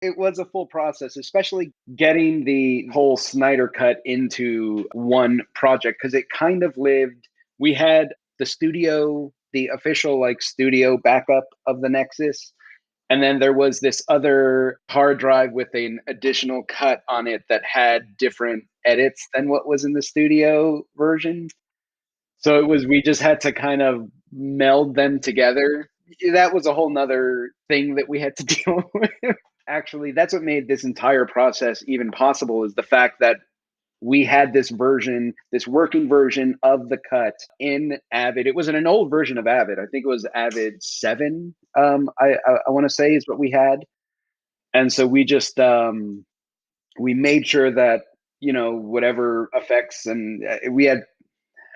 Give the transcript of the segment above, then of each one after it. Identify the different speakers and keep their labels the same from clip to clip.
Speaker 1: It was a full process, especially getting the whole Snyder cut into one project because it kind of lived. We had the studio, the official like studio backup of the Nexus. And then there was this other hard drive with an additional cut on it that had different edits than what was in the studio version. So it was, we just had to kind of meld them together. That was a whole nother thing that we had to deal with. Actually, that's what made this entire process even possible is the fact that we had this version, this working version of the cut in Avid. It was an old version of Avid. I think it was Avid 7. I want to say is what we had. And so we just we made sure that, you know, whatever effects, and we had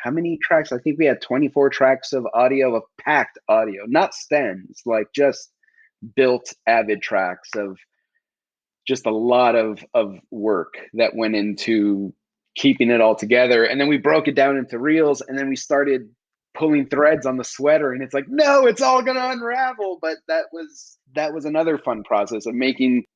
Speaker 1: how many tracks? I think we had 24 tracks of audio, of packed audio, not stems, like just built Avid tracks of just a lot of work that went into keeping it all together. And then we broke it down into reels, and then we started pulling threads on the sweater, and it's like, no, it's all gonna unravel. But that was another fun process of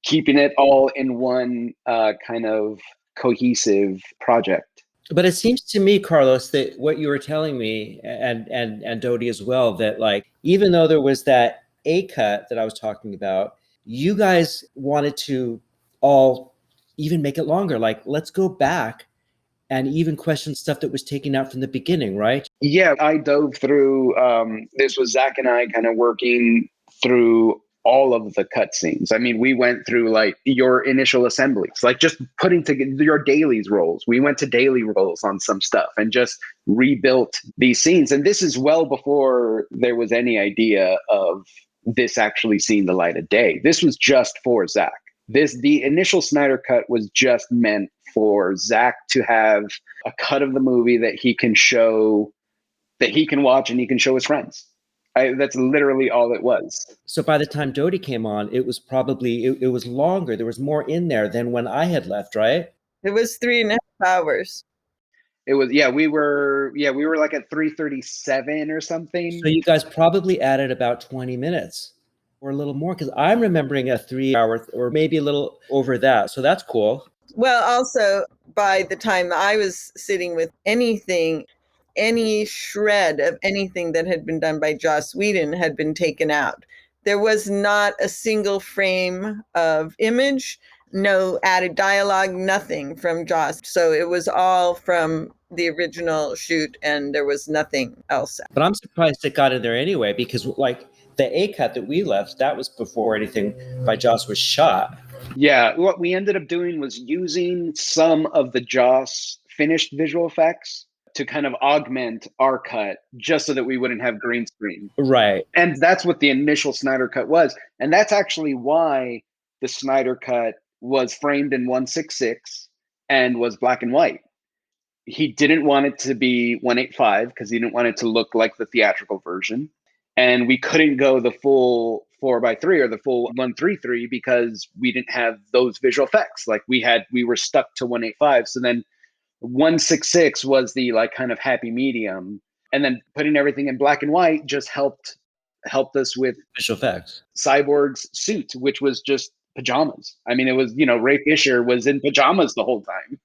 Speaker 1: keeping it all in one kind of cohesive project.
Speaker 2: But it seems to me, Carlos, that what you were telling me, and Dodie as well, that like even though there was that A cut that I was talking about, you guys wanted to all even make it longer. Like, let's go back and even question stuff that was taken out from the beginning, right?
Speaker 1: Yeah, I dove through. This was Zach and I kind of working through all of the cutscenes. I mean, we went through like your initial assemblies, like just putting together your dailies rolls. We went to daily rolls on some stuff and just rebuilt these scenes. And this is well before there was any idea of this actually seeing the light of day. This was just for Zach. The initial Snyder cut was just meant for Zach to have a cut of the movie that he can show, that he can watch and he can show his friends. That's literally all it was.
Speaker 2: So by the time Dodie came on, it was probably it was longer. There was more in there than when I had left, right?
Speaker 3: It was 3.5 hours.
Speaker 1: It was, we were like at 3:37 or something.
Speaker 2: So you guys probably added about 20 minutes or a little more, because I'm remembering a 3 hour or maybe a little over that. So that's cool.
Speaker 3: Well, also, by the time I was sitting with anything, any shred of anything that had been done by Joss Whedon had been taken out. There was not a single frame of image, no added dialogue, nothing from Joss. So it was all from the original shoot, and there was nothing else.
Speaker 2: But I'm surprised it got in there anyway, because like the A cut that we left, that was before anything by Joss was shot.
Speaker 1: Yeah, what we ended up doing was using some of the Joss finished visual effects to kind of augment our cut just so that we wouldn't have green screen.
Speaker 2: Right.
Speaker 1: And that's what the initial Snyder cut was. And that's actually why the Snyder cut was framed in 1/6 and was black and white. He didn't want it to be 1/8 because he didn't want it to look like the theatrical version. And we couldn't go the full 4:3 or the full 1/3 because we didn't have those visual effects. Like we were stuck to 1/8. So then 1/6 was the like kind of happy medium. And then putting everything in black and white just helped us with
Speaker 2: Visual effects.
Speaker 1: Cyborg's suit, which was just pajamas. I mean, it was, you know, Ray Fisher was in pajamas the whole time.